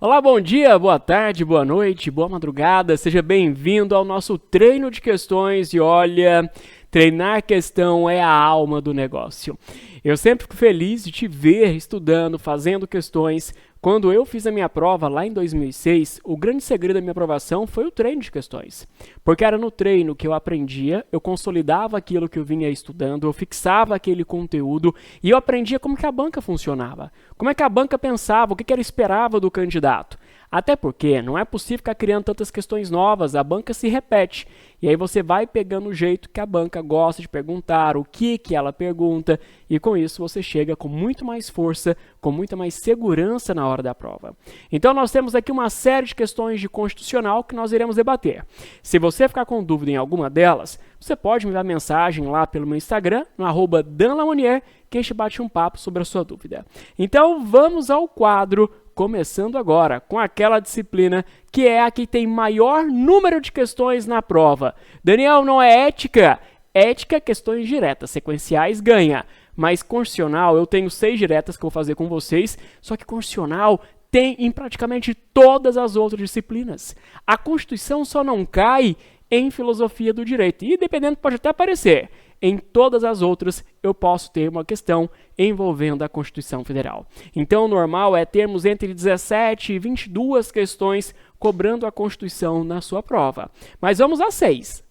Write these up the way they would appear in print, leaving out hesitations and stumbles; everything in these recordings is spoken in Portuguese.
Olá, bom dia, boa tarde, boa noite, boa madrugada. Seja bem-vindo ao nosso treino de questões e olha, treinar questão é a alma do negócio. Eu sempre fico feliz de te ver estudando, fazendo questões. Quando eu fiz a minha prova lá em 2006, o grande segredo da minha aprovação foi o treino de questões. Porque era no treino que eu aprendia, eu consolidava aquilo que eu vinha estudando, eu fixava aquele conteúdo e eu aprendia como que a banca funcionava. Como é que a banca pensava, o que ela esperava do candidato. Até porque não é possível ficar criando tantas questões novas, a banca se repete. E aí você vai pegando o jeito que a banca gosta de perguntar, o que ela pergunta, e com isso você chega com muito mais força, com muita mais segurança na hora da prova. Então nós temos aqui uma série de questões de constitucional que nós iremos debater. Se você ficar com dúvida em alguma delas, você pode me enviar mensagem lá pelo meu Instagram, no @danlamonier, que a gente bate um papo sobre a sua dúvida. Então vamos ao quadro, começando agora com aquela disciplina que é a que tem maior número de questões na prova. Daniel, não é ética? Ética, questões diretas, sequenciais ganha. Mas constitucional, eu tenho 6 diretas que eu vou fazer com vocês, só que constitucional tem em praticamente todas as outras disciplinas. A Constituição só não cai em filosofia do direito, e dependendo pode até aparecer. Em todas as outras, eu posso ter uma questão envolvendo a Constituição Federal. Então, o normal é termos entre 17 e 22 questões cobrando a Constituição na sua prova. Mas vamos a 6.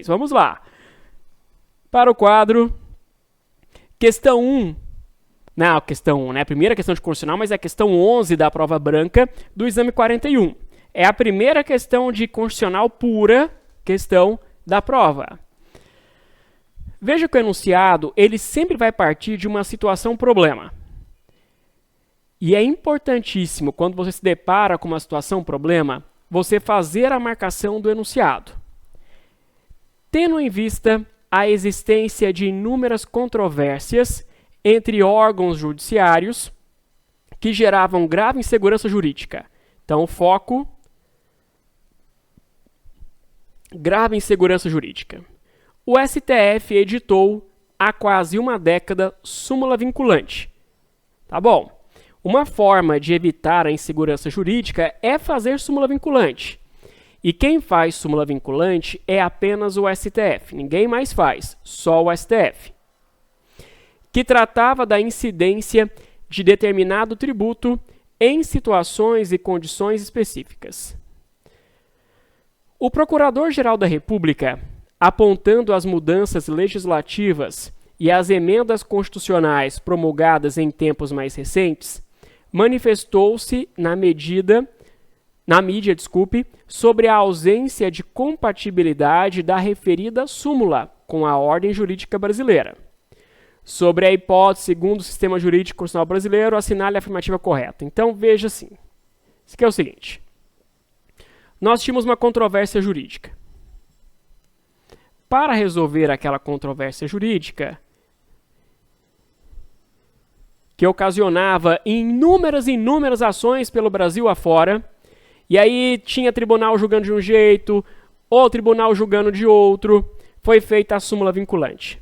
Vamos lá. Para o quadro, questão 1. Não, questão 1, né? A primeira questão de constitucional, mas é a questão 11 da prova branca do exame 41. É a primeira questão de constitucional pura, questão da prova. Veja que o enunciado, ele sempre vai partir de uma situação-problema. E é importantíssimo, quando você se depara com uma situação-problema, você fazer a marcação do enunciado. Tendo em vista a existência de inúmeras controvérsias entre órgãos judiciários que geravam grave insegurança jurídica. Então, o foco, grave insegurança jurídica. O STF editou há quase uma década súmula vinculante. Tá bom. Uma forma de evitar a insegurança jurídica é fazer súmula vinculante. E quem faz súmula vinculante é apenas o STF. Ninguém mais faz, só o STF. Que tratava da incidência de determinado tributo em situações e condições específicas. O Procurador-Geral da República, apontando as mudanças legislativas e as emendas constitucionais promulgadas em tempos mais recentes, manifestou-se na mídia, sobre a ausência de compatibilidade da referida súmula com a ordem jurídica brasileira. Sobre a hipótese, segundo o sistema jurídico constitucional brasileiro, assinale a afirmativa correta. Então, veja assim. Isso aqui é o seguinte. Nós tínhamos uma controvérsia jurídica. Para resolver aquela controvérsia jurídica, que ocasionava inúmeras ações pelo Brasil afora, e aí tinha tribunal julgando de um jeito, ou tribunal julgando de outro, foi feita a súmula vinculante.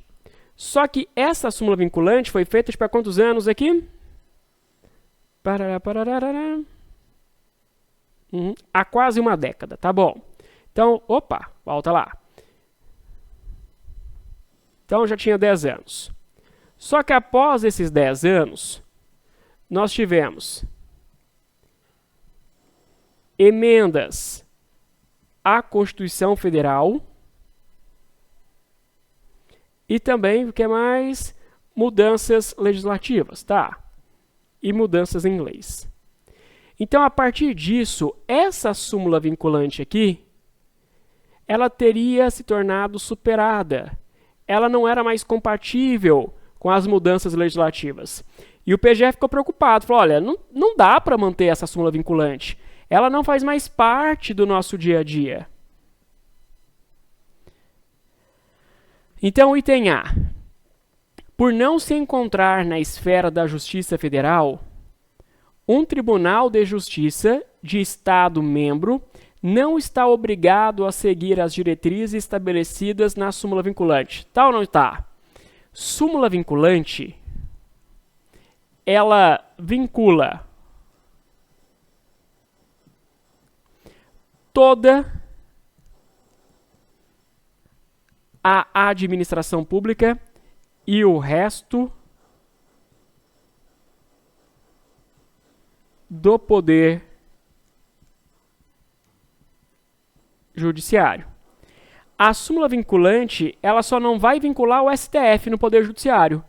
Só que essa súmula vinculante foi feita para quantos anos aqui? Há quase uma década, tá bom. Então, opa, volta lá. Então já tinha 10 anos. Só que após esses 10 anos, nós tivemos emendas à Constituição Federal e também, o que mais? Mudanças legislativas, tá? E mudanças em leis. Então, a partir disso, essa súmula vinculante aqui, ela teria se tornado superada. Ela não era mais compatível com as mudanças legislativas. E o PGF ficou preocupado, falou, olha, não dá para manter essa súmula vinculante. Ela não faz mais parte do nosso dia a dia. Então, item A. Por não se encontrar na esfera da Justiça Federal, um Tribunal de Justiça de Estado membro não está obrigado a seguir as diretrizes estabelecidas na súmula vinculante. Tá ou não está? Súmula vinculante, ela vincula toda a administração pública e o resto do poder judiciário. A súmula vinculante, ela só não vai vincular o STF no Poder Judiciário,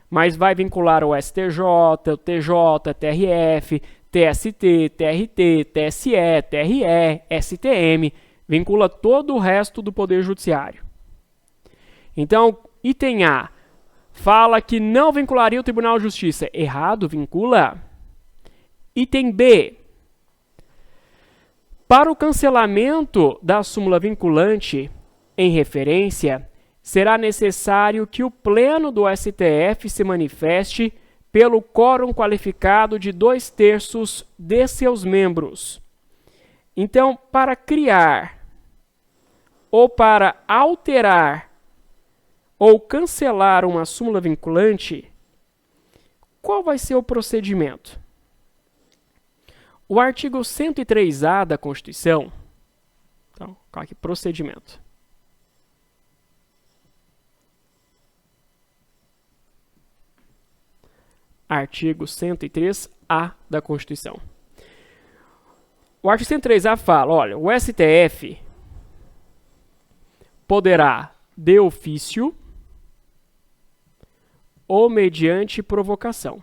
mas vai vincular o STJ, o TJ, TRF, TST, TRT, TSE, TRE, STM, vincula todo o resto do Poder Judiciário. Então, item A, fala que não vincularia o Tribunal de Justiça. Errado, vincula. Item B, para o cancelamento da súmula vinculante em referência, será necessário que o Pleno do STF se manifeste pelo quórum qualificado de 2/3 de seus membros. Então, para criar ou para alterar ou cancelar uma súmula vinculante, qual vai ser o procedimento? O artigo 103A da Constituição, então, coloque procedimento. Artigo 103A da Constituição. O artigo 103A fala, olha, o STF poderá, de ofício ou mediante provocação.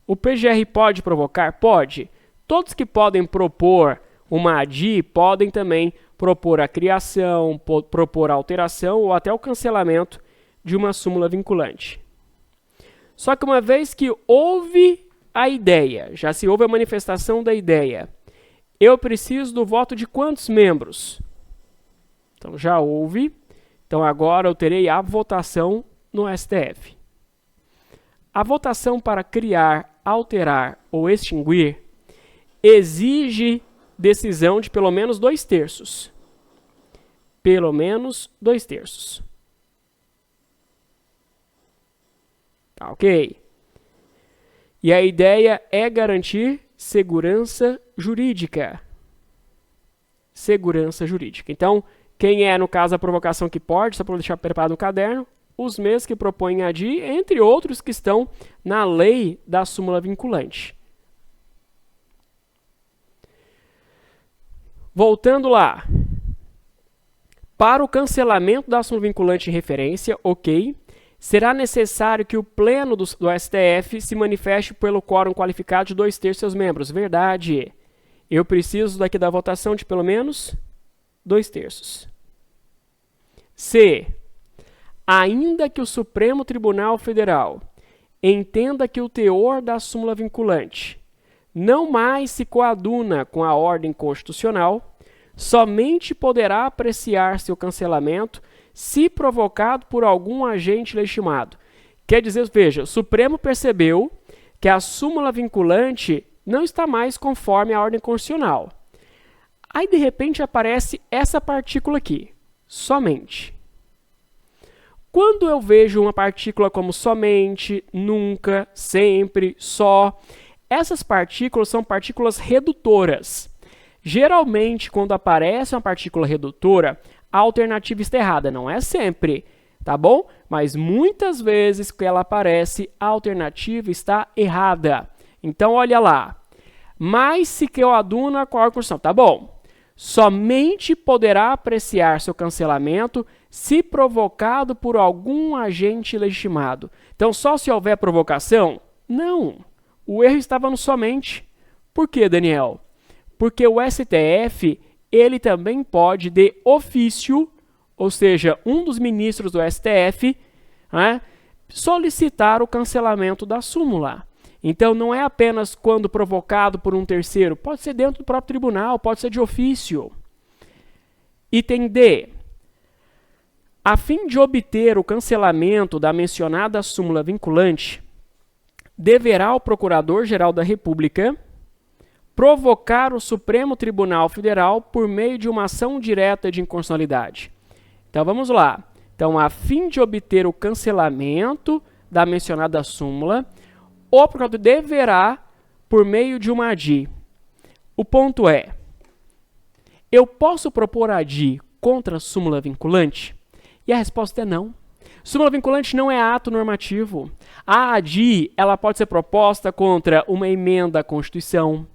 O PGR pode provocar? Pode. Todos que podem propor uma ADI podem também propor a criação, propor a alteração ou até o cancelamento de uma súmula vinculante. Só que uma vez que houve a ideia, já se houve a manifestação da ideia, eu preciso do voto de quantos membros? Então já houve, então agora eu terei a votação no STF. A votação para criar, alterar ou extinguir exige decisão de pelo menos 2/3. Pelo menos 2/3. Tá, ok? E a ideia é garantir segurança jurídica. Segurança jurídica. Então, quem é, no caso, a provocação que pode, só para deixar preparado no caderno, os mesmos que propõem a ADI, entre outros que estão na lei da súmula vinculante. Voltando lá. Para o cancelamento da súmula vinculante em referência, ok, será necessário que o Pleno do STF se manifeste pelo quórum qualificado de 2/3 de seus membros. Verdade. Eu preciso daqui da votação de pelo menos 2/3. C. Ainda que o Supremo Tribunal Federal entenda que o teor da súmula vinculante não mais se coaduna com a ordem constitucional, somente poderá apreciar seu cancelamento se provocado por algum agente legitimado. Quer dizer, veja, o Supremo percebeu que a súmula vinculante não está mais conforme a ordem constitucional. Aí, de repente, aparece essa partícula aqui, somente. Quando eu vejo uma partícula como somente, nunca, sempre, só, essas partículas são partículas redutoras. Geralmente, quando aparece uma partícula redutora, a alternativa está errada. Não é sempre, tá bom? Mas muitas vezes que ela aparece, a alternativa está errada. Então, olha lá. Mais se coaduna com a ordem constitucional. Tá bom. Somente poderá apreciar seu cancelamento se provocado por algum agente legitimado. Então, só se houver provocação? Não. O erro estava no somente. Por quê, Daniel? Porque o STF, ele também pode, de ofício, ou seja, um dos ministros do STF, né, solicitar o cancelamento da súmula. Então, não é apenas quando provocado por um terceiro, pode ser dentro do próprio tribunal, pode ser de ofício. Item D. A fim de obter o cancelamento da mencionada súmula vinculante, deverá o Procurador-Geral da República provocar o Supremo Tribunal Federal por meio de uma ação direta de inconstitucionalidade. Então, vamos lá. Então, a fim de obter o cancelamento da mencionada súmula, o procurador deverá, por meio de uma ADI, O ponto é, eu posso propor ADI contra a súmula vinculante? E a resposta é não. Súmula vinculante não é ato normativo. A ADI, ela pode ser proposta contra uma emenda à Constituição,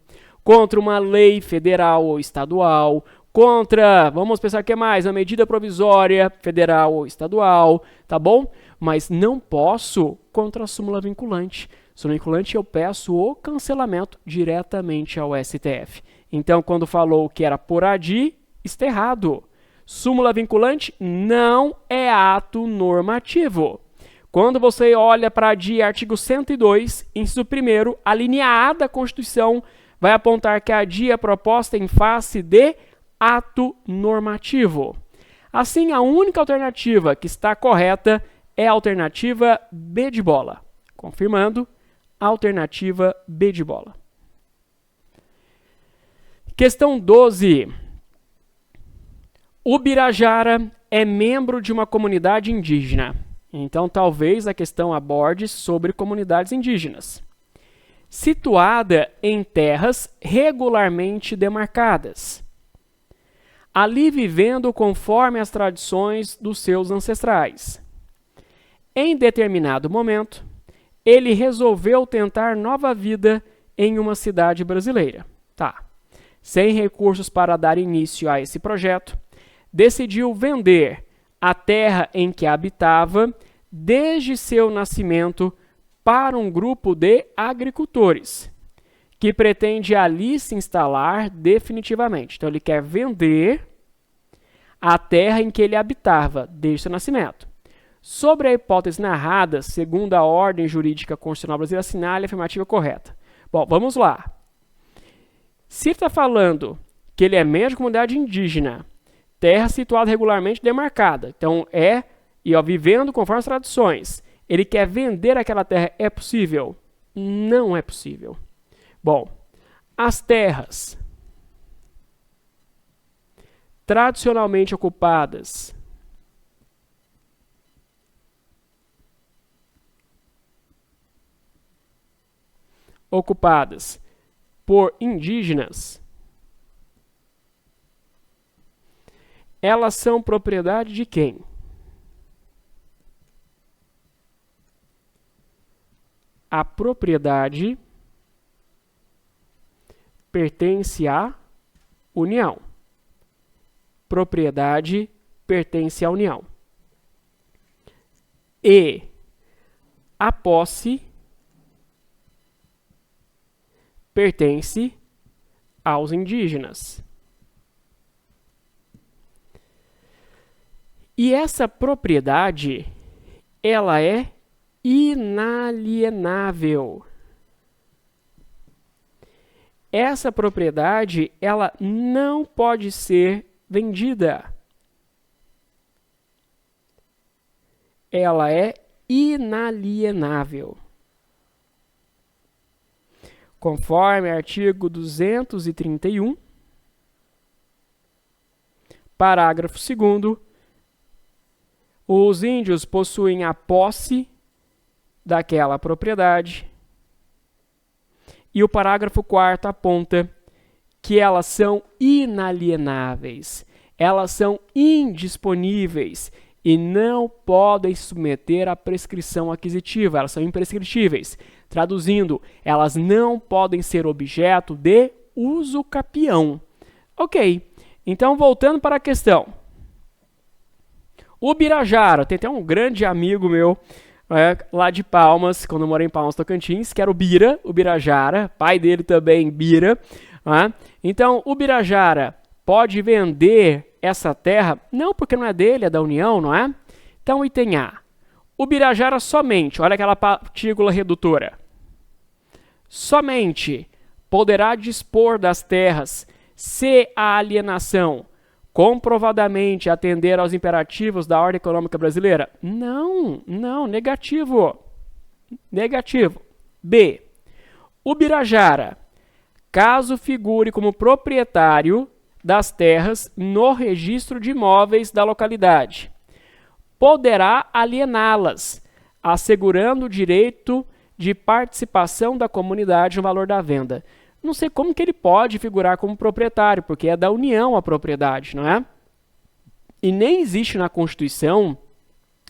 contra uma lei federal ou estadual, contra, vamos pensar o que mais, uma medida provisória federal ou estadual, tá bom? Mas não posso contra a súmula vinculante. Súmula vinculante eu peço o cancelamento diretamente ao STF. Então, quando falou que era por ADI, está errado. Súmula vinculante não é ato normativo. Quando você olha para ADI, artigo 102, inciso 1º, a linha A da Constituição vai apontar que a ADI é proposta em face de ato normativo. Assim, a única alternativa que está correta é a alternativa B de bola. Confirmando, alternativa B de bola. Questão 12. O Birajara é membro de uma comunidade indígena. Então, talvez a questão aborde sobre comunidades indígenas. Situada em terras regularmente demarcadas. Ali vivendo conforme as tradições dos seus ancestrais. Em determinado momento, ele resolveu tentar nova vida em uma cidade brasileira. Tá. Sem recursos para dar início a esse projeto, decidiu vender a terra em que habitava desde seu nascimento para um grupo de agricultores, que pretende ali se instalar definitivamente. Então, ele quer vender a terra em que ele habitava desde seu nascimento. Sobre a hipótese narrada, segundo a ordem jurídica constitucional brasileira, assinale a afirmativa correta. Bom, vamos lá. Se está falando que ele é membro de comunidade indígena, terra situada regularmente demarcada, então vivendo conforme as tradições, ele quer vender aquela terra, é possível? Não é possível. Bom, as terras tradicionalmente ocupadas por indígenas, elas são propriedade de quem? A propriedade pertence à União. Propriedade pertence à União. E a posse pertence aos indígenas. E essa propriedade, ela é inalienável. Essa propriedade, ela não pode ser vendida. Ela é inalienável. Conforme artigo 231, parágrafo 2º, os índios possuem a posse daquela propriedade. E o parágrafo 4º aponta que elas são inalienáveis, elas são indisponíveis e não podem submeter à prescrição aquisitiva, elas são imprescritíveis. Traduzindo, elas não podem ser objeto de uso capião. Ok, então voltando para a questão. O Birajara, tem até um grande amigo meu lá de Palmas, quando eu morei em Palmas, Tocantins, que era o Birajara, pai dele também, Bira. Então, o Birajara pode vender essa terra, não porque não é dele, é da União, não é? Então, item A. O Birajara somente, olha aquela partícula redutora, somente poderá dispor das terras se a alienação comprovadamente atender aos imperativos da ordem econômica brasileira? Não, negativo. Negativo. B. O Birajara, caso figure como proprietário das terras no registro de imóveis da localidade, poderá aliená-las, assegurando o direito de participação da comunidade no valor da venda. não sei como que ele pode figurar como proprietário, porque é da União a propriedade, não é? E nem existe na Constituição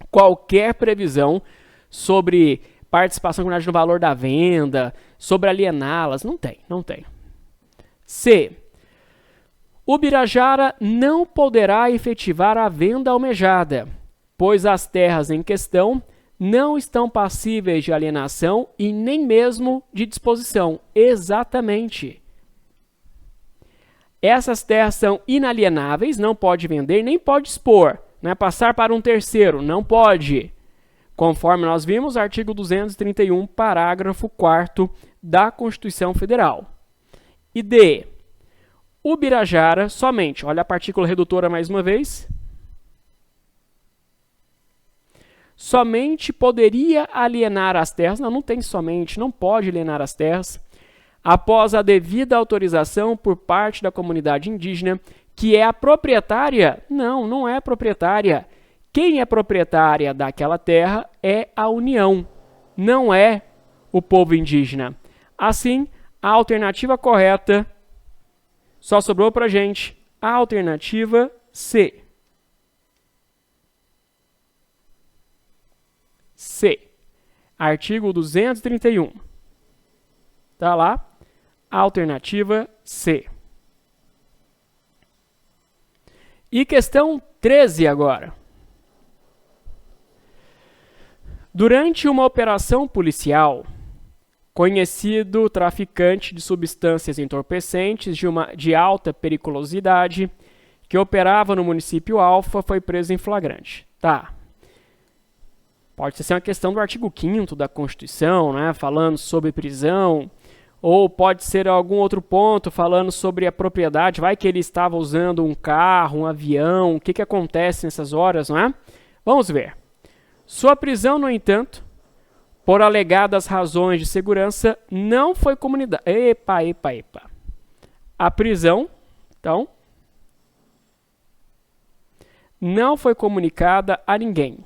qualquer previsão sobre participação comunidade no valor da venda, sobre aliená-las. Não tem, não tem. C. O Birajara não poderá efetivar a venda almejada, pois as terras em questão não estão passíveis de alienação e nem mesmo de disposição. Exatamente. Essas terras são inalienáveis, não pode vender, nem pode expor, né? Passar para um terceiro, não pode. Conforme nós vimos, artigo 231, parágrafo 4º da Constituição Federal. E D. O Birajara somente, olha a partícula redutora mais uma vez, somente poderia alienar as terras, não tem somente, não pode alienar as terras, após a devida autorização por parte da comunidade indígena, que é a proprietária? Não, não é proprietária. Quem é proprietária daquela terra é a União, não é o povo indígena. Assim, a alternativa correta só sobrou para a gente a alternativa C. C. Artigo 231. Tá lá. Alternativa C. E questão 13 agora. Durante uma operação policial, conhecido traficante de substâncias entorpecentes de alta periculosidade, que operava no município Alfa, foi preso em flagrante. Tá. Pode ser uma questão do artigo 5º da Constituição, né, falando sobre prisão, ou pode ser algum outro ponto falando sobre a propriedade, vai que ele estava usando um carro, um avião, o que acontece nessas horas, não é? Vamos ver. Sua prisão, no entanto, por alegadas razões de segurança, não foi comunicada. Epa. A prisão, então, não foi comunicada a ninguém,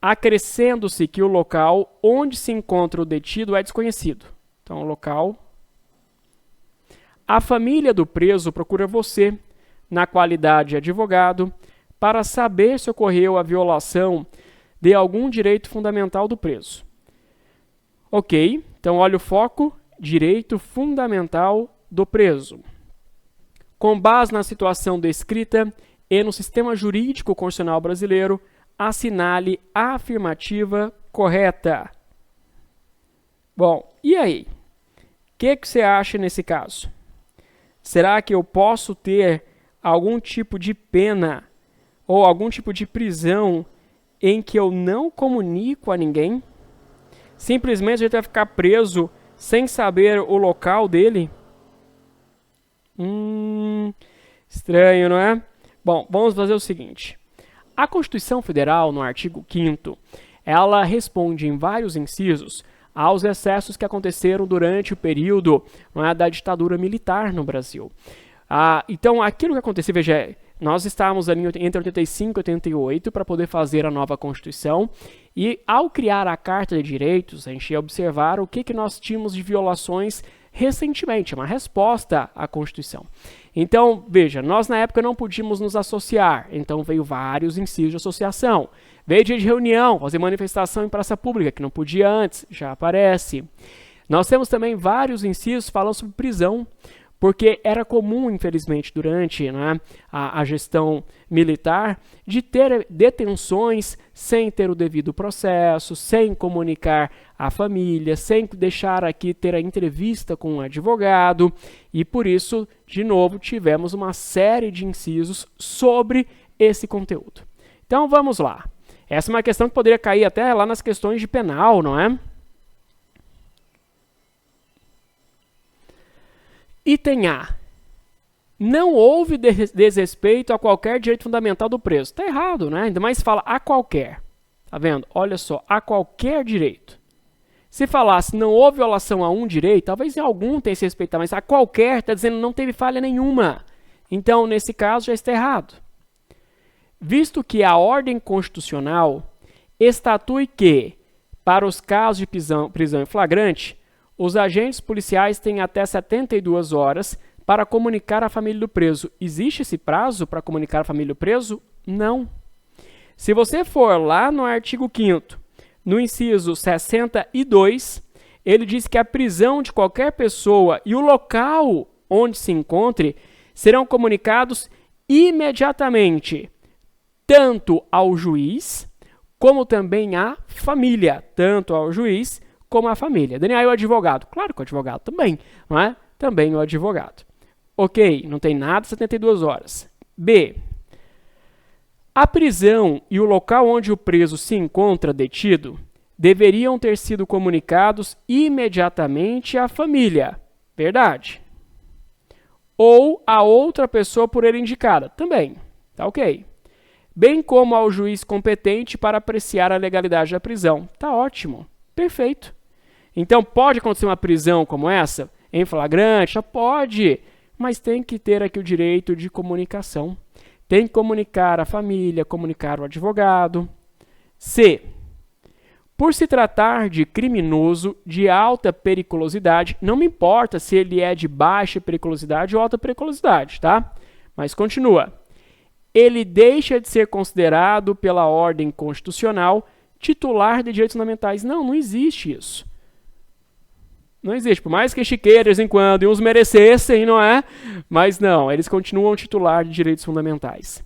acrescendo-se que o local onde se encontra o detido é desconhecido. Então, o local. A família do preso procura você, na qualidade de advogado, para saber se ocorreu a violação de algum direito fundamental do preso. Ok, então olha o foco, direito fundamental do preso. Com base na situação descrita e no sistema jurídico constitucional brasileiro, assinale a afirmativa correta. Bom, e aí? O que você acha nesse caso? Será que eu posso ter algum tipo de pena ou algum tipo de prisão em que eu não comunico a ninguém? Simplesmente ele vai ficar preso sem saber o local dele? Estranho, não é? Bom, vamos fazer o seguinte. A Constituição Federal, no artigo 5º, ela responde em vários incisos aos excessos que aconteceram durante o período, não é, da ditadura militar no Brasil. Então, aquilo que aconteceu, veja, nós estávamos ali entre 85 e 88 para poder fazer a nova Constituição, e ao criar a Carta de Direitos, a gente ia observar o que nós tínhamos de violações recentemente, uma resposta à Constituição. Então, veja, nós na época não podíamos nos associar, então veio vários incisos de associação. Veio dia de reunião, fazer manifestação em praça pública, que não podia antes, já aparece. Nós temos também vários incisos falando sobre prisão, porque era comum, infelizmente, durante, né, a gestão militar, de ter detenções sem ter o devido processo, sem comunicar à família, sem deixar aqui ter a entrevista com um advogado, e por isso, de novo, tivemos uma série de incisos sobre esse conteúdo. Então, vamos lá. Essa é uma questão que poderia cair até lá nas questões de penal, não é? Item A. Não houve desrespeito a qualquer direito fundamental do preso. Está errado, né? Ainda mais fala a qualquer. Tá vendo? Olha só, a qualquer direito. Se falasse não houve violação a um direito, talvez em algum tenha se respeitado, mas a qualquer está dizendo não teve falha nenhuma. Então, nesse caso, já está errado. Visto que a ordem constitucional estatui que, para os casos de prisão em flagrante, Os agentes policiais têm até 72 horas para comunicar à família do preso. Existe esse prazo para comunicar à família do preso? Não. Se você for lá no artigo 5º, no inciso 62, ele diz que a prisão de qualquer pessoa e o local onde se encontre serão comunicados imediatamente, tanto ao juiz, como também à família, tanto ao juiz como à família. Daniel, e o advogado? Claro que o advogado também, não é? Também o advogado. Ok, não tem nada 72 horas. B. A prisão e o local onde o preso se encontra detido deveriam ter sido comunicados imediatamente à família. Verdade. Ou a outra pessoa por ele indicada. Também. Tá ok. Bem como ao juiz competente para apreciar a legalidade da prisão. Tá ótimo. Perfeito. Então, pode acontecer uma prisão como essa? Em flagrante? Pode. Mas tem que ter aqui o direito de comunicação. Tem que comunicar à família, comunicar ao advogado. C. Por se tratar de criminoso de alta periculosidade, não me importa se ele é de baixa periculosidade ou alta periculosidade, tá? Mas continua. Ele deixa de ser considerado pela ordem constitucional titular de direitos fundamentais. Não, não existe isso. Não existe. Por mais que chiqueira de vez em quando e uns merecessem, não é? Mas não, eles continuam titular de direitos fundamentais.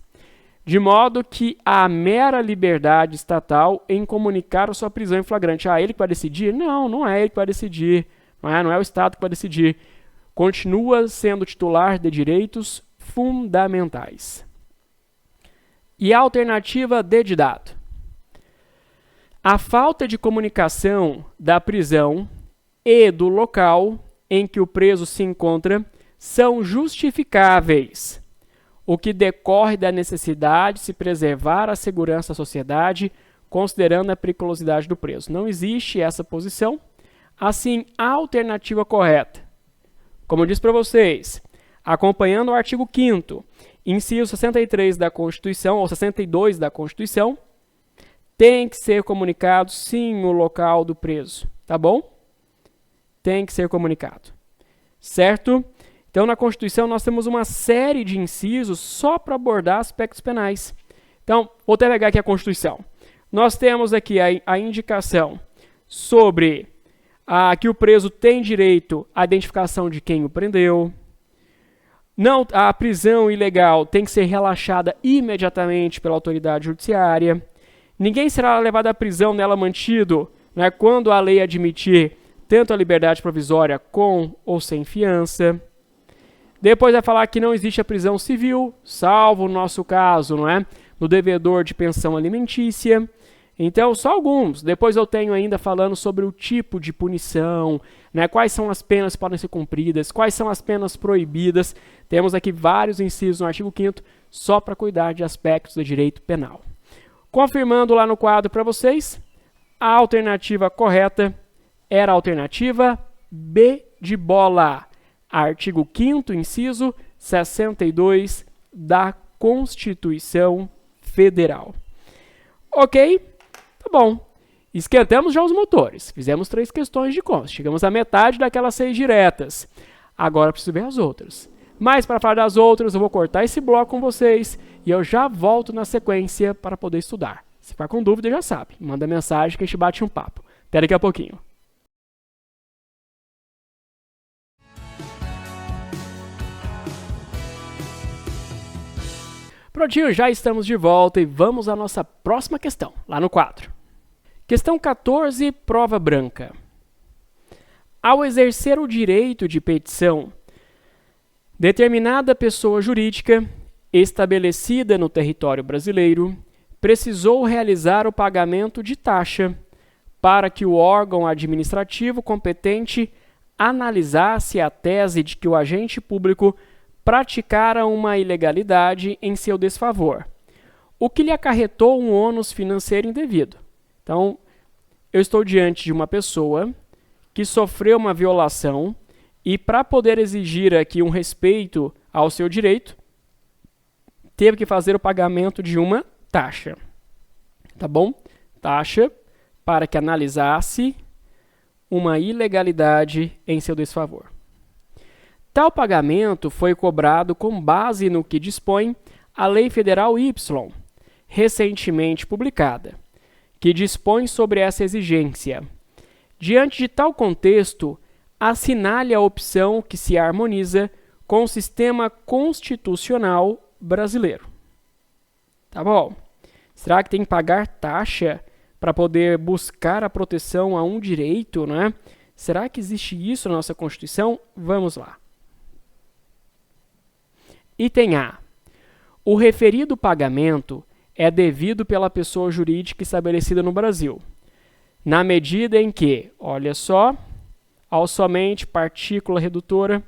De modo que a mera liberdade estatal em comunicar a sua prisão em flagrante. Ele que vai decidir? Não, não é ele que vai decidir. Não é o Estado que vai decidir. Continua sendo titular de direitos fundamentais. E a alternativa D de dado. A falta de comunicação da prisão e do local em que o preso se encontra são justificáveis, o que decorre da necessidade de se preservar a segurança da sociedade, considerando a periculosidade do preso. Não existe essa posição. Assim, a alternativa correta, como eu disse para vocês, acompanhando o artigo 5º, inciso 63 da Constituição, ou 62 da Constituição, tem que ser comunicado, sim, o local do preso. Tá bom? Tem que ser comunicado. Certo? Então, na Constituição, nós temos uma série de incisos só para abordar aspectos penais. Então, vou até pegar aqui a Constituição. Nós temos aqui a indicação sobre que o preso tem direito à identificação de quem o prendeu. Não, a prisão ilegal tem que ser relaxada imediatamente pela autoridade judiciária. Ninguém será levado à prisão nela mantido, né, quando a lei admitir tanto a liberdade provisória com ou sem fiança. Depois vai falar que não existe a prisão civil, salvo no nosso caso, não é? No devedor de pensão alimentícia. Então, só alguns. Depois eu tenho ainda falando sobre o tipo de punição, né? Quais são as penas que podem ser cumpridas, quais são as penas proibidas. Temos aqui vários incisos no artigo 5º, só para cuidar de aspectos do direito penal. Confirmando lá no quadro para vocês, a alternativa correta era a alternativa B de bola. Artigo 5º, inciso 62 da Constituição Federal. Ok? Tá bom. Esquentamos já os motores. Fizemos 3 questões de conta. Chegamos à metade daquelas 6 diretas. Agora preciso ver as outras. Mas para falar das outras, eu vou cortar esse bloco com vocês e eu já volto na sequência para poder estudar. Se ficar com dúvida, já sabe. Manda mensagem que a gente bate um papo. Até daqui a pouquinho. Prontinho, já estamos de volta e vamos à nossa próxima questão, lá no quadro. Questão 14, prova branca. Ao exercer o direito de petição, determinada pessoa jurídica, estabelecida no território brasileiro, precisou realizar o pagamento de taxa para que o órgão administrativo competente analisasse a tese de que o agente público praticara uma ilegalidade em seu desfavor, o que lhe acarretou um ônus financeiro indevido. Então, eu estou diante de uma pessoa que sofreu uma violação e, para poder exigir aqui um respeito ao seu direito, teve que fazer o pagamento de uma taxa. Tá bom? Taxa para que analisasse uma ilegalidade em seu desfavor. Tal pagamento foi cobrado com base no que dispõe a Lei Federal Y, recentemente publicada, que dispõe sobre essa exigência. Diante de tal contexto, assinale a opção que se harmoniza com o sistema constitucional brasileiro. Tá bom? Será que tem que pagar taxa para poder buscar a proteção a um direito, né? Será que existe isso na nossa Constituição? Vamos lá. Item A. O referido pagamento é devido pela pessoa jurídica estabelecida no Brasil, na medida em que, olha só, ao somente partícula redutora,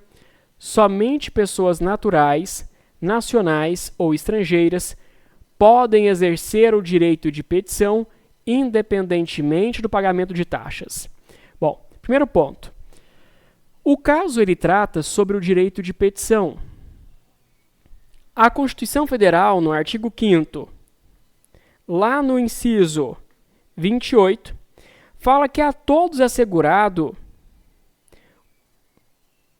somente pessoas naturais, nacionais ou estrangeiras podem exercer o direito de petição independentemente do pagamento de taxas. Bom, primeiro ponto. O caso ele trata sobre o direito de petição. A Constituição Federal, no artigo 5º, lá no inciso 28, fala que a todos é assegurado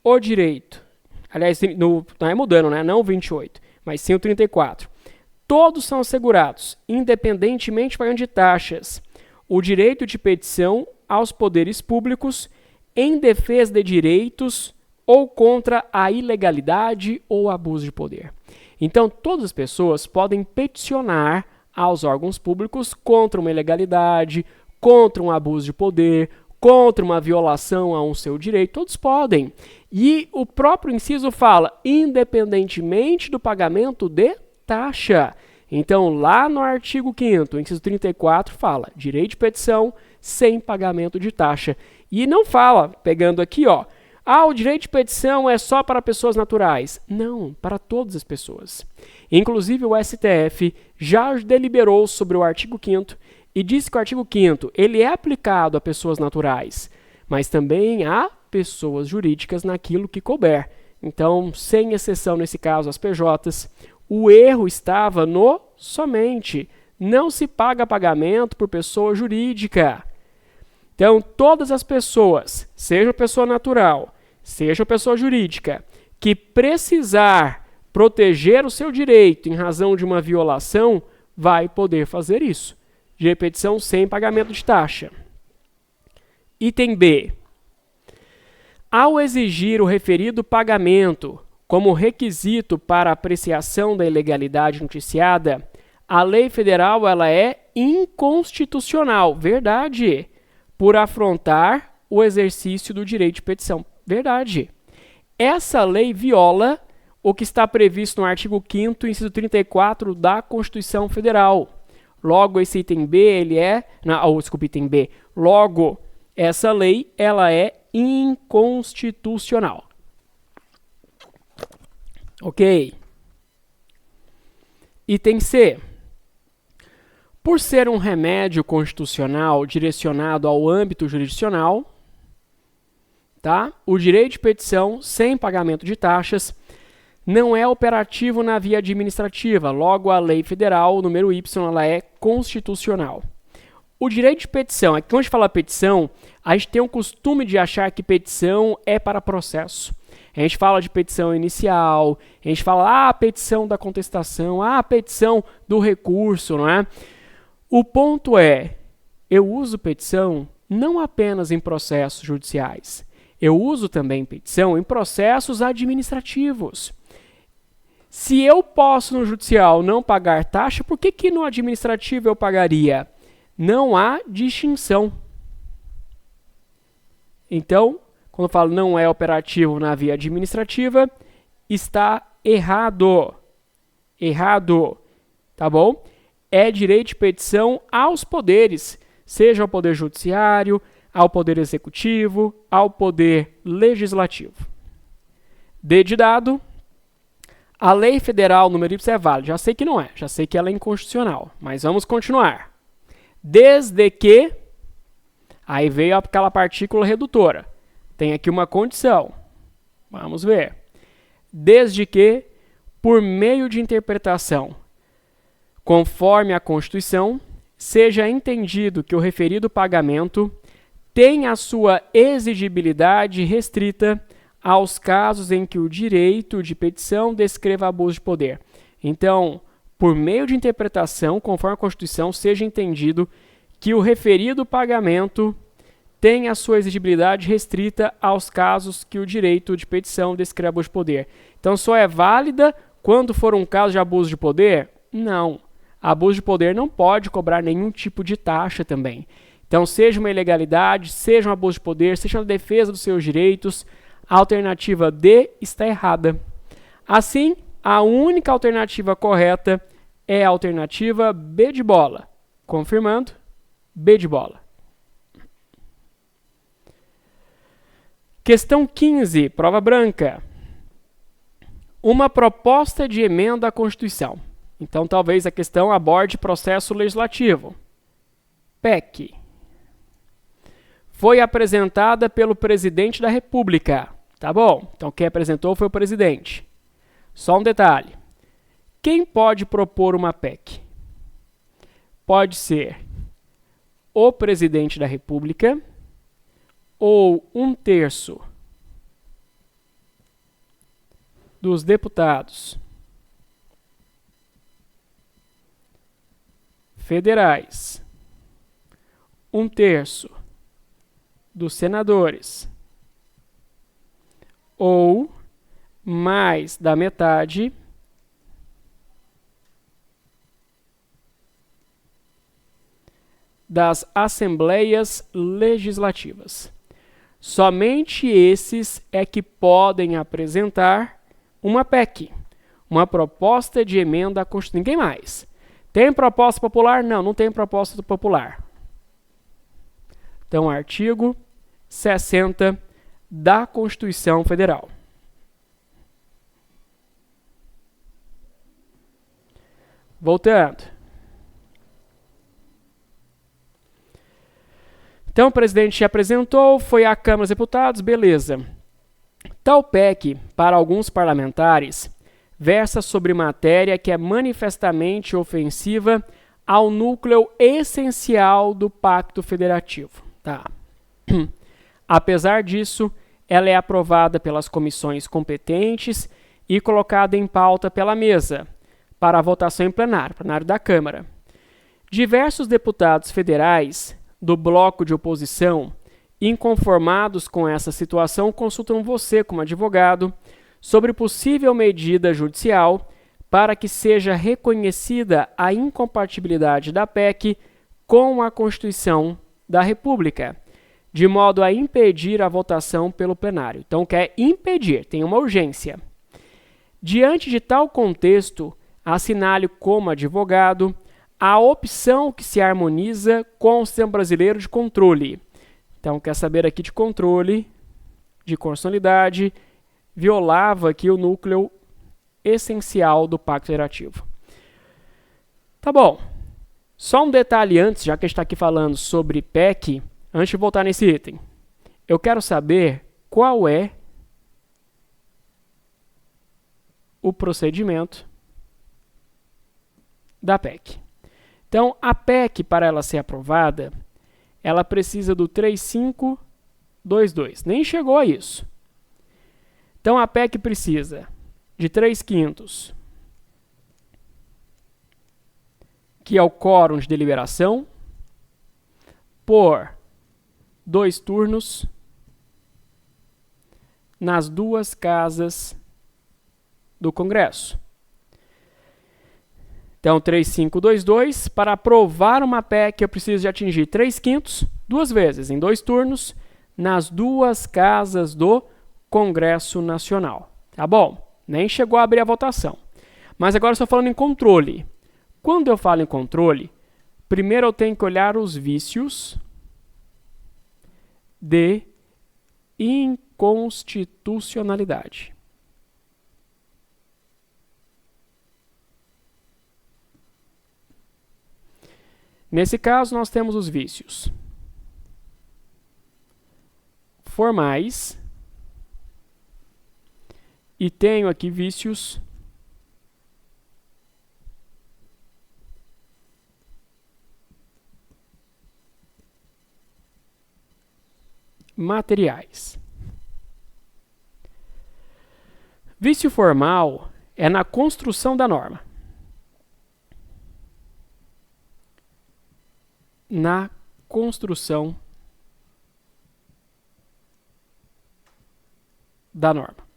o direito. Aliás, não é mudando, né? Não o 28, mas sim o 34. Todos são assegurados, independentemente do pagamento de taxas, o direito de petição aos poderes públicos em defesa de direitos ou contra a ilegalidade ou abuso de poder. Então, todas as pessoas podem peticionar aos órgãos públicos contra uma ilegalidade, contra um abuso de poder, contra uma violação a um seu direito, todos podem. E o próprio inciso fala, independentemente do pagamento de taxa. Então, lá no artigo 5º, inciso 34, fala direito de petição sem pagamento de taxa. E não fala, pegando aqui, ó, o direito de petição é só para pessoas naturais. Não, para todas as pessoas. Inclusive, o STF já deliberou sobre o artigo 5º e disse que o artigo 5º ele é aplicado a pessoas naturais, mas também a pessoas jurídicas naquilo que couber. Então, sem exceção nesse caso, as PJs, o erro estava no somente. Não se paga pagamento por pessoa jurídica. Então, todas as pessoas, seja pessoa natural, seja pessoa jurídica, que precisar proteger o seu direito em razão de uma violação, vai poder fazer isso. De repetição sem pagamento de taxa. Item B. Ao exigir o referido pagamento como requisito para apreciação da ilegalidade noticiada, a lei federal ela é inconstitucional. Verdade. Por afrontar o exercício do direito de petição. Verdade. Essa lei viola o que está previsto no artigo 5º, inciso 34 da Constituição Federal. Logo, esse item B, ele é... item B. Logo, essa lei, ela é inconstitucional. Ok. Item C. Por ser um remédio constitucional direcionado ao âmbito jurisdicional, tá? O direito de petição sem pagamento de taxas não é operativo na via administrativa, logo a lei federal, número Y, ela é constitucional. O direito de petição, quando a gente fala petição, a gente tem um costume de achar que petição é para processo. A gente fala de petição inicial, a gente fala, a petição da contestação, a petição do recurso, não é? O ponto é, eu uso petição não apenas em processos judiciais, eu uso também petição em processos administrativos. Se eu posso no judicial não pagar taxa, por que no administrativo eu pagaria? Não há distinção. Então, quando eu falo não é operativo na via administrativa, está errado. Errado. Tá bom? É direito de petição aos poderes, seja ao poder judiciário, ao poder executivo, ao poder legislativo. D de dado. A lei federal número Y é válida. Já sei que não é, já sei que ela é inconstitucional, mas vamos continuar. Desde que, aí veio aquela partícula redutora. Tem aqui uma condição. Vamos ver. Desde que, por meio de interpretação, conforme a Constituição, seja entendido que o referido pagamento tem a sua exigibilidade restrita aos casos em que o direito de petição descreva abuso de poder. Então, por meio de interpretação, conforme a Constituição, seja entendido que o referido pagamento tem a sua exigibilidade restrita aos casos que o direito de petição descreva abuso de poder. Então, só é válida quando for um caso de abuso de poder? Não. Abuso de poder não pode cobrar nenhum tipo de taxa também. Então, seja uma ilegalidade, seja um abuso de poder, seja uma defesa dos seus direitos, a alternativa D está errada. Assim, a única alternativa correta é a alternativa B de bola. Confirmando, B de bola. Questão 15, prova branca. Uma proposta de emenda à Constituição. Então, talvez a questão aborde processo legislativo. PEC. Foi apresentada pelo presidente da República. Tá bom, então quem apresentou foi o presidente. Só um detalhe. Quem pode propor uma PEC? Pode ser o presidente da República ou 1/3 dos deputados federais, 1/3 dos senadores ou mais da metade das assembleias legislativas. Somente esses é que podem apresentar uma PEC, uma proposta de emenda à Constituição. Ninguém mais. Tem proposta popular? Não, não tem proposta popular. Então, artigo 60 da Constituição Federal. Voltando. Então, o presidente apresentou, foi à Câmara dos Deputados, beleza. Tal PEC, para alguns parlamentares, versa sobre matéria que é manifestamente ofensiva ao núcleo essencial do Pacto Federativo. Tá. Apesar disso, ela é aprovada pelas comissões competentes e colocada em pauta pela mesa, para a votação em plenário da Câmara. Diversos deputados federais do bloco de oposição, inconformados com essa situação, consultam você, como advogado, sobre possível medida judicial para que seja reconhecida a incompatibilidade da PEC com a Constituição da República, de modo a impedir a votação pelo plenário. Então, quer impedir, tem uma urgência. Diante de tal contexto, assinale como advogado a opção que se harmoniza com o sistema brasileiro de controle. Então, quer saber aqui de controle, de constitucionalidade, violava aqui o núcleo essencial do Pacto Federativo. Tá bom. Só um detalhe antes, já que a gente está aqui falando sobre PEC, antes de voltar nesse item. Eu quero saber qual é o procedimento da PEC. Então, a PEC, para ela ser aprovada, ela precisa do 3522. Nem chegou a isso. Então, a PEC precisa de 3/5, que é o quórum de deliberação, por 2 turnos nas 2 casas do Congresso. Então, 3522, para aprovar uma PEC, eu preciso de atingir 3/5, 2 vezes, em 2 turnos, nas 2 casas do Congresso Nacional. Tá bom? Nem chegou a abrir a votação. Mas agora eu estou falando em controle. Quando eu falo em controle, primeiro eu tenho que olhar os vícios de inconstitucionalidade. Nesse caso, nós temos os vícios formais e tenho aqui vícios materiais. Vício formal é na construção da norma. Na construção da norma.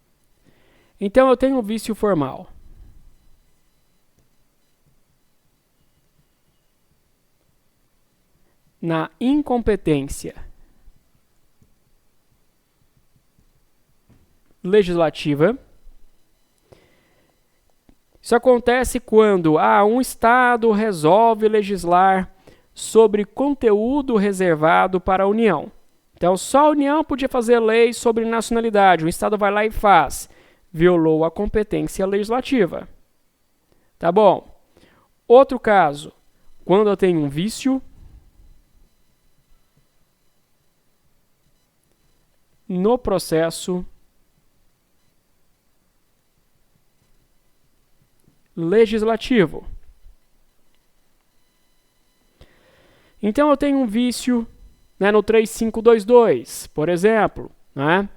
Então, eu tenho um vício formal. Na incompetência legislativa. Isso acontece quando um Estado resolve legislar sobre conteúdo reservado para a União. Então, só a União podia fazer lei sobre nacionalidade. O Estado vai lá e faz. Violou a competência legislativa. Tá bom. Outro caso, quando eu tenho um vício no processo legislativo. Então, eu tenho um vício, né, no 3522, por exemplo, né?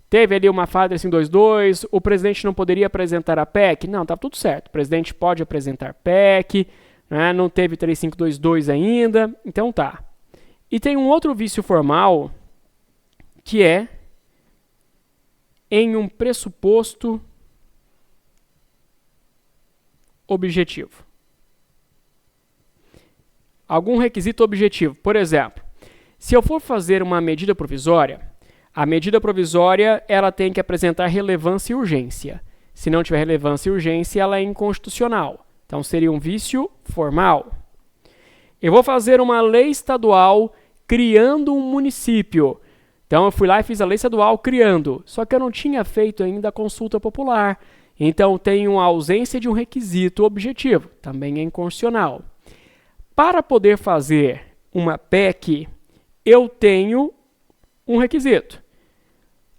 Teve ali uma falha 3522, o presidente não poderia apresentar a PEC? Não, tá tudo certo. O presidente pode apresentar PEC, né? Não teve 3522 ainda, então tá. E tem um outro vício formal, que é em um pressuposto objetivo. Algum requisito objetivo. Por exemplo, se eu for fazer uma medida provisória, a medida provisória ela tem que apresentar relevância e urgência. Se não tiver relevância e urgência, ela é inconstitucional. Então, seria um vício formal. Eu vou fazer uma lei estadual criando um município. Então, eu fui lá e fiz a lei estadual criando. Só que eu não tinha feito ainda a consulta popular. Então, tenho a ausência de um requisito objetivo. Também é inconstitucional. Para poder fazer uma PEC, eu tenho um requisito.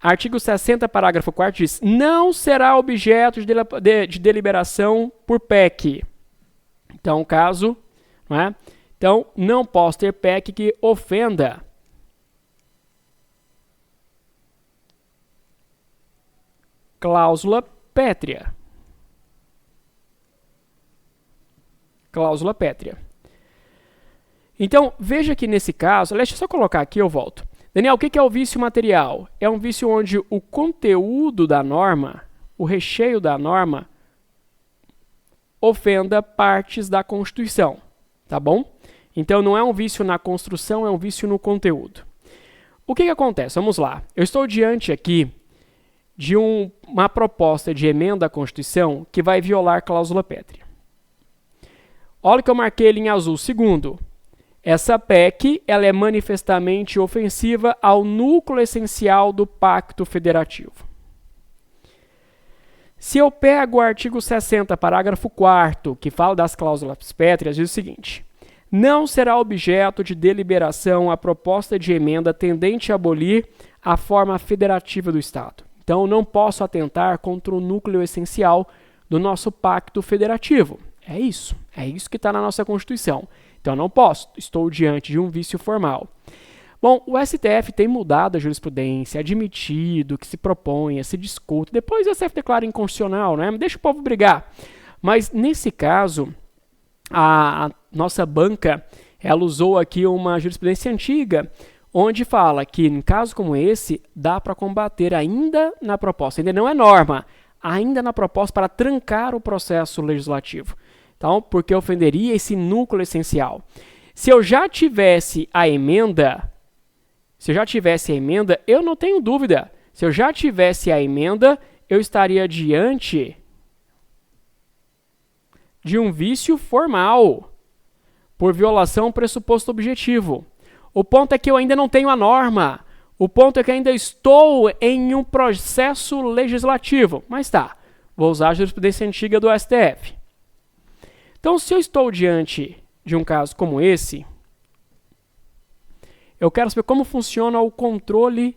Artigo 60, parágrafo 4º diz: não será objeto de deliberação por PEC. Então, caso, não é? Então, não posso ter PEC que ofenda cláusula pétrea. Cláusula pétrea. Então, veja que nesse caso, deixa eu só colocar aqui, eu volto. Daniel, o que é o vício material? É um vício onde o conteúdo da norma, o recheio da norma, ofenda partes da Constituição, tá bom? Então, não é um vício na construção, é um vício no conteúdo. O que acontece? Vamos lá. Eu estou diante aqui de uma proposta de emenda à Constituição que vai violar cláusula pétrea. Olha que eu marquei ele em azul. Segundo, essa PEC ela é manifestamente ofensiva ao núcleo essencial do Pacto Federativo. Se eu pego o artigo 60, parágrafo 4º, que fala das cláusulas pétreas, diz o seguinte: não será objeto de deliberação a proposta de emenda tendente a abolir a forma federativa do Estado. Então, não posso atentar contra o núcleo essencial do nosso Pacto Federativo. É isso que está na nossa Constituição. Então, não posso, estou diante de um vício formal. Bom, o STF tem mudado a jurisprudência, admitido que se proponha, se discuta, depois o STF declara inconstitucional, né? Deixa o povo brigar. Mas, nesse caso, a nossa banca, ela usou aqui uma jurisprudência antiga, onde fala que, em caso como esse, dá para combater ainda na proposta, ainda não é norma, ainda na proposta para trancar o processo legislativo. Então, porque ofenderia esse núcleo essencial. Se eu já tivesse a emenda, eu não tenho dúvida. Se eu já tivesse a emenda, eu estaria diante de um vício formal, por violação ao pressuposto objetivo. O ponto é que eu ainda não tenho a norma. O ponto é que ainda estou em um processo legislativo. Mas tá, vou usar a jurisprudência antiga do STF. Então, se eu estou diante de um caso como esse, eu quero saber como funciona o controle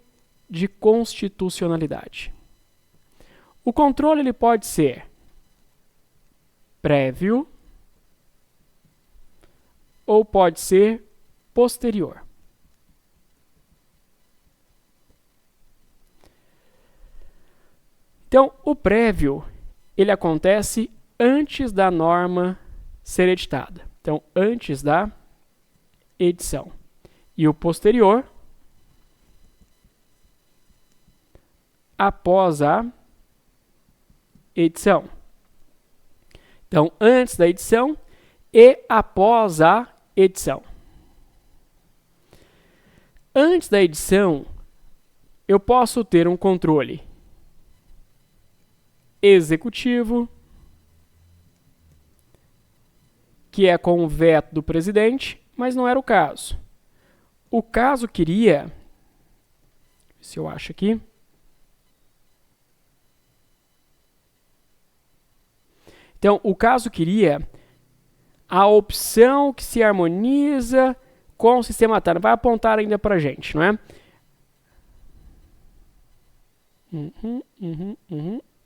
de constitucionalidade. O controle ele pode ser prévio ou pode ser posterior. Então, o prévio, ele acontece antes da norma ser editada. Então, antes da edição. E o posterior, após a edição. Então, antes da edição e após a edição. Antes da edição, eu posso ter um controle executivo, que é com o veto do presidente, mas não era o caso. O caso queria, se eu acho aqui, então o caso queria a opção que se harmoniza com o sistema TAR. Vai apontar ainda para a gente, não é?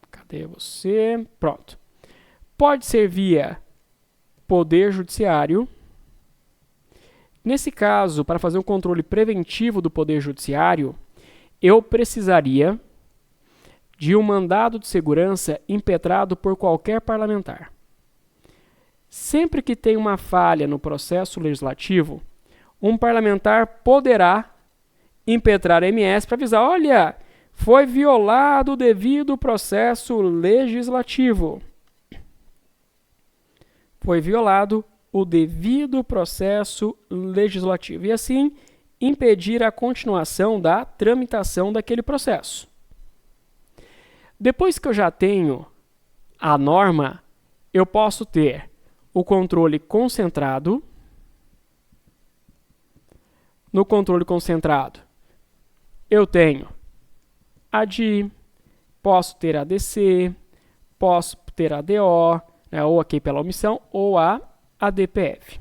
Cadê você? Pronto. Pode ser via Poder Judiciário. Nesse caso, para fazer um controle preventivo do Poder Judiciário, eu precisaria de um mandado de segurança impetrado por qualquer parlamentar. Sempre que tem uma falha no processo legislativo, um parlamentar poderá impetrar MS para avisar, olha, foi violado o devido processo legislativo. Foi violado o devido processo legislativo. E assim, impedir a continuação da tramitação daquele processo. Depois que eu já tenho a norma, eu posso ter o controle concentrado. No controle concentrado, eu tenho ADI, posso ter ADC, posso ter ADO, né, ou aqui pela omissão, ou a ADPF.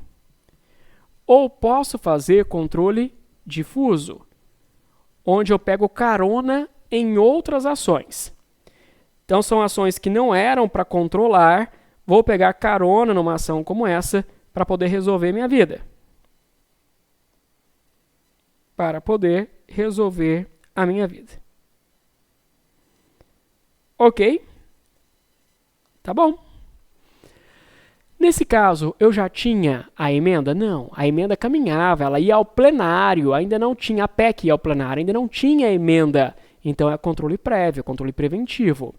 Ou posso fazer controle difuso, onde eu pego carona em outras ações. Então, são ações que não eram para controlar, vou pegar carona numa ação como essa para poder resolver minha vida. Para poder resolver a minha vida. Ok? Tá bom. Nesse caso, eu já tinha a emenda? Não, a emenda caminhava, ela ia ao plenário, ainda não tinha a PEC ia ao plenário, ainda não tinha a emenda. Então, é controle prévio, controle preventivo.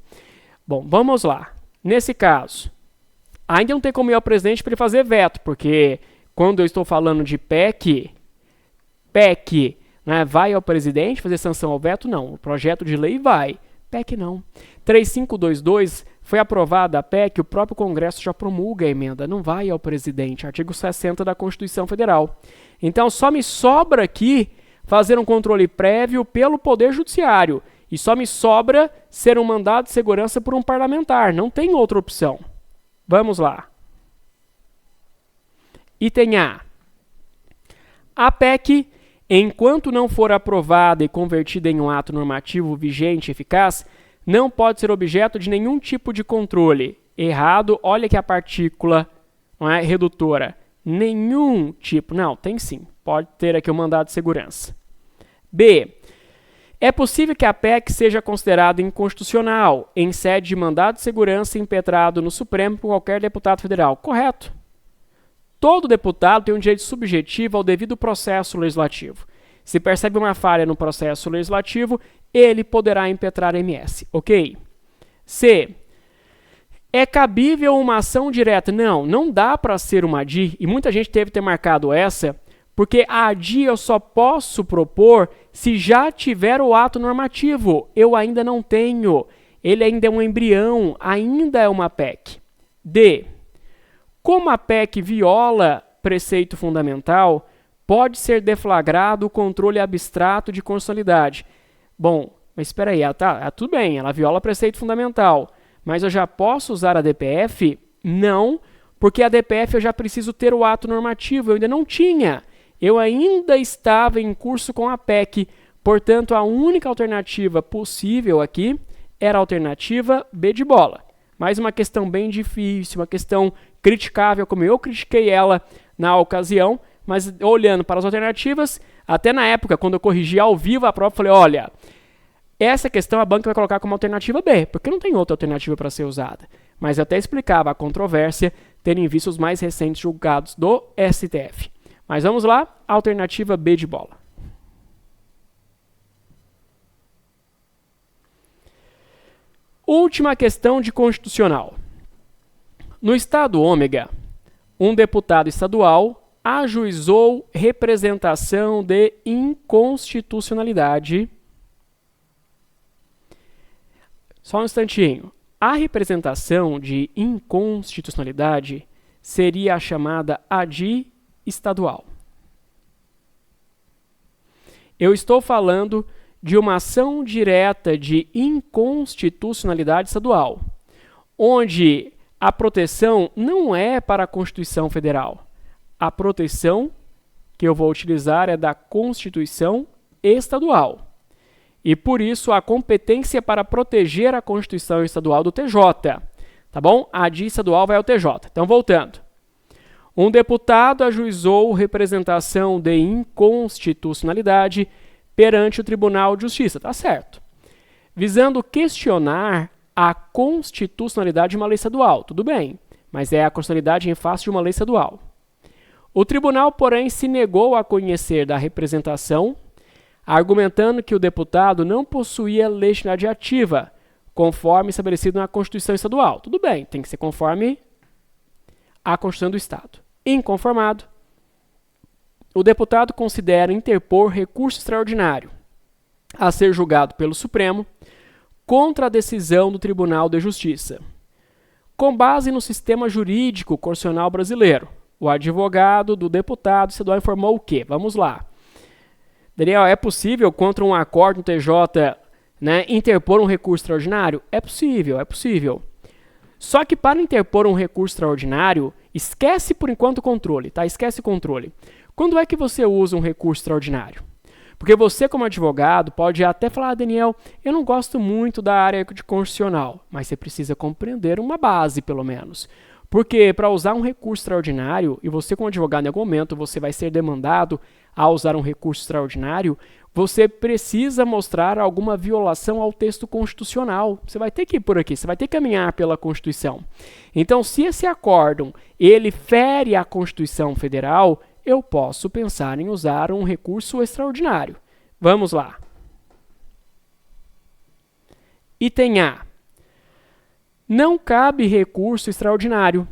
Bom, vamos lá. Nesse caso, ainda não tem como ir ao presidente para ele fazer veto, porque quando eu estou falando de PEC, né, vai ao presidente fazer sanção ao veto? Não. O projeto de lei vai. PEC não. 3522 foi aprovada a PEC, o próprio Congresso já promulga a emenda. Não vai ao presidente. Artigo 60 da Constituição Federal. Então, só me sobra aqui fazer um controle prévio pelo Poder Judiciário. E só me sobra ser um mandado de segurança por um parlamentar. Não tem outra opção. Vamos lá. Item A. A PEC, enquanto não for aprovada e convertida em um ato normativo vigente e eficaz, não pode ser objeto de nenhum tipo de controle. Errado, olha que a partícula não é redutora. Nenhum tipo. Não, tem sim. Pode ter aqui um mandado de segurança. B. É possível que a PEC seja considerada inconstitucional em sede de mandado de segurança impetrado no Supremo por qualquer deputado federal. Correto. Todo deputado tem um direito subjetivo ao devido processo legislativo. Se percebe uma falha no processo legislativo, ele poderá impetrar MS. Ok? C. É cabível uma ação direta? Não, não dá para ser uma ADI, e muita gente teve que ter marcado essa, porque a ADI eu só posso propor se já tiver o ato normativo. Eu ainda não tenho. Ele ainda é um embrião, ainda é uma PEC. D. Como a PEC viola preceito fundamental, pode ser deflagrado o controle abstrato de constitucionalidade. Bom, mas espera aí, tudo bem, ela viola preceito fundamental, mas eu já posso usar a DPF? Não, porque a DPF eu já preciso ter o ato normativo, eu ainda não tinha. Eu ainda estava em curso com a PEC, portanto, a única alternativa possível aqui era a alternativa B de bola. Mais uma questão bem difícil, uma questão criticável, como eu critiquei ela na ocasião, mas olhando para as alternativas, até na época, quando eu corrigi ao vivo a prova, eu falei, olha, Essa questão a banca vai colocar como alternativa B, porque não tem outra alternativa para ser usada. Mas eu até explicava a controvérsia, tendo em vista os mais recentes julgados do STF. Mas vamos lá, alternativa B de bola. Última questão de constitucional. No estado ômega, um deputado estadual ajuizou representação de inconstitucionalidade. Só um instantinho. A representação de inconstitucionalidade seria a chamada ADI estadual. Eu estou falando de uma ação direta de inconstitucionalidade estadual, onde a proteção não é para a Constituição Federal. A proteção que eu vou utilizar é da Constituição Estadual. E por isso a competência para proteger a Constituição Estadual do TJ. Tá bom? A ADI estadual vai ao TJ. Então, voltando. Um deputado ajuizou representação de inconstitucionalidade perante o Tribunal de Justiça. Tá certo. Visando questionar a constitucionalidade de uma lei estadual. Tudo bem, mas é a constitucionalidade em face de uma lei estadual. O tribunal, porém, se negou a conhecer da representação, argumentando que o deputado não possuía legitimidade ativa, conforme estabelecido na Constituição Estadual. Tudo bem, tem que ser conforme a Constituição do Estado. Inconformado, o deputado considera interpor recurso extraordinário a ser julgado pelo Supremo contra a decisão do Tribunal de Justiça. Com base no sistema jurídico constitucional brasileiro, o advogado do deputado estadual informou o quê? Vamos lá. Daniel, é possível, contra um acordo no TJ, interpor um recurso extraordinário? É possível, é possível. Só que para interpor um recurso extraordinário, esquece por enquanto o controle, tá? Esquece o controle. Quando é que você usa um recurso extraordinário? Porque você, como advogado, pode até falar, Daniel, eu não gosto muito da área de constitucional, mas você precisa compreender uma base, pelo menos. Porque para usar um recurso extraordinário, e você como advogado em algum momento você vai ser demandado a usar um recurso extraordinário, você precisa mostrar alguma violação ao texto constitucional. Você vai ter que ir por aqui, você vai ter que caminhar pela Constituição. Então, se esse acórdão, ele fere a Constituição Federal, eu posso pensar em usar um recurso extraordinário. Vamos lá. Item A. Não cabe recurso extraordinário,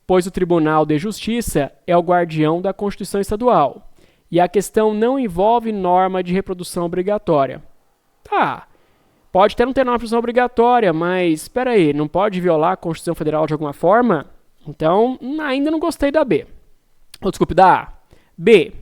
pois o Tribunal de Justiça é o guardião da Constituição Estadual e a questão não envolve norma de reprodução obrigatória. Tá, pode até não ter norma de reprodução obrigatória, mas espera aí, não pode violar a Constituição Federal de alguma forma? Então, ainda não gostei da B. Desculpe, da A. B.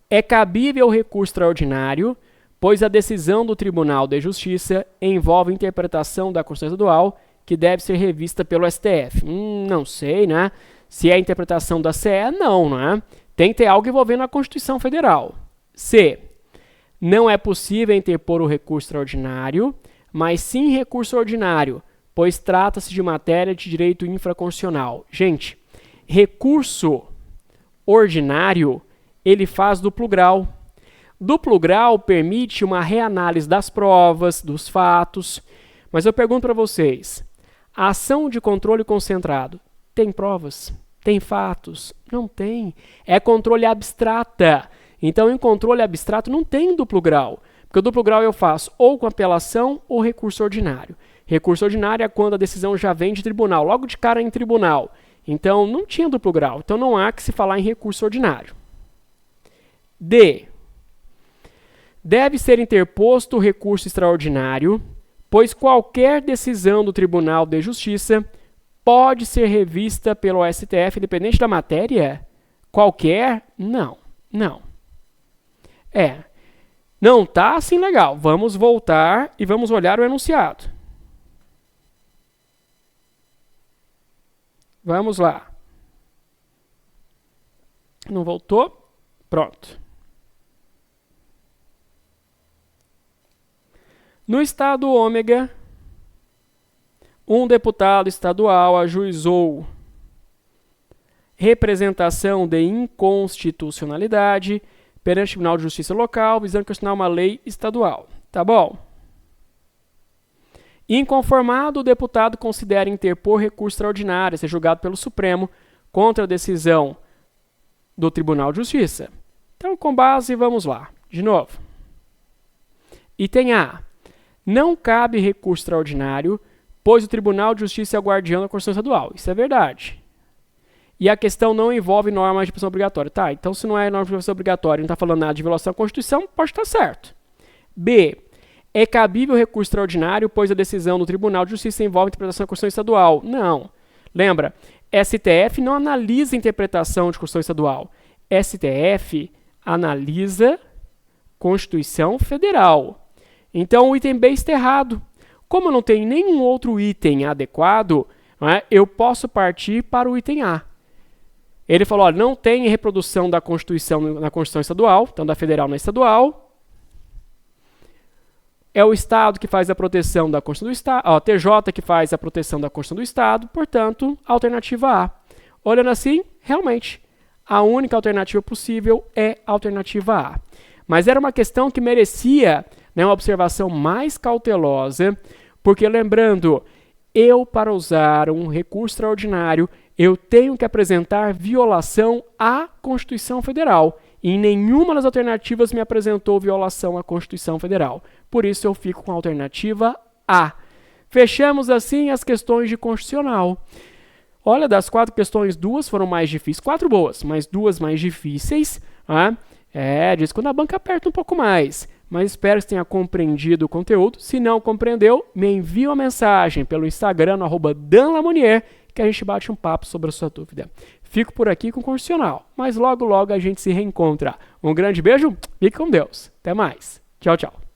É cabível o recurso extraordinário, pois a decisão do Tribunal de Justiça envolve interpretação da Constituição Estadual que deve ser revista pelo STF. Não sei, né? Se é a interpretação da CE, não, né? Tem que ter algo envolvendo a Constituição Federal. C. Não é possível interpor o recurso extraordinário, mas sim recurso ordinário, pois trata-se de matéria de direito infraconstitucional. Gente, recurso ordinário, ele faz duplo grau. Duplo grau permite uma reanálise das provas, dos fatos. Mas eu pergunto para vocês, a ação de controle concentrado tem provas? Tem fatos? Não tem. É controle abstrata. Então, em controle abstrato não tem duplo grau. Porque o duplo grau eu faço ou com apelação ou recurso ordinário. Recurso ordinário é quando a decisão já vem de tribunal, logo de cara em tribunal. Então, não tinha duplo grau. Então, não há que se falar em recurso ordinário. D. Deve ser interposto o recurso extraordinário, pois qualquer decisão do Tribunal de Justiça pode ser revista pelo STF, independente da matéria? Qualquer? Não, não. Não tá assim legal. Vamos voltar e vamos olhar o enunciado. Vamos lá. Não voltou? Pronto. No estado ômega, um deputado estadual ajuizou representação de inconstitucionalidade perante o Tribunal de Justiça local, visando questionar uma lei estadual. Tá bom? Inconformado, o deputado considera interpor recurso extraordinário a ser julgado pelo Supremo contra a decisão do Tribunal de Justiça. Então, com base, vamos lá. De novo. Item A. Não cabe recurso extraordinário, pois o Tribunal de Justiça é o guardião da Constituição Estadual. Isso é verdade. E a questão não envolve norma de prisão obrigatória. Tá, então se não é norma de prisão obrigatória e não está falando nada de violação da Constituição, pode estar certo. B. É cabível recurso extraordinário, pois a decisão do Tribunal de Justiça envolve a interpretação da Constituição Estadual. Não. Lembra, STF não analisa a interpretação de Constituição Estadual. STF analisa Constituição Federal. Então o item B está errado. Como eu não tenho nenhum outro item adequado, eu posso partir para o item A. Ele falou, olha, não tem reprodução da Constituição na Constituição Estadual, então da Federal na Estadual. É o Estado que faz a proteção da Constituição do Estado, ó, TJ que faz a proteção da Constituição do Estado, portanto, alternativa A. Olhando assim, realmente, a única alternativa possível é a alternativa A. Mas era uma questão que merecia, né, uma observação mais cautelosa, porque lembrando, para usar um recurso extraordinário, eu tenho que apresentar violação à Constituição Federal. E em nenhuma das alternativas me apresentou violação à Constituição Federal. Por isso eu fico com a alternativa A. Fechamos assim as questões de constitucional. Olha, das 4 questões, 2 foram mais difíceis. 4 boas, mas 2 mais difíceis. Diz quando a banca aperta um pouco mais. Mas espero que você tenha compreendido o conteúdo. Se não compreendeu, me envie uma mensagem pelo Instagram, no @danlamonier, que a gente bate um papo sobre a sua dúvida. Fico por aqui com o constitucional, mas logo logo a gente se reencontra. Um grande beijo, fique com Deus. Até mais. Tchau, tchau.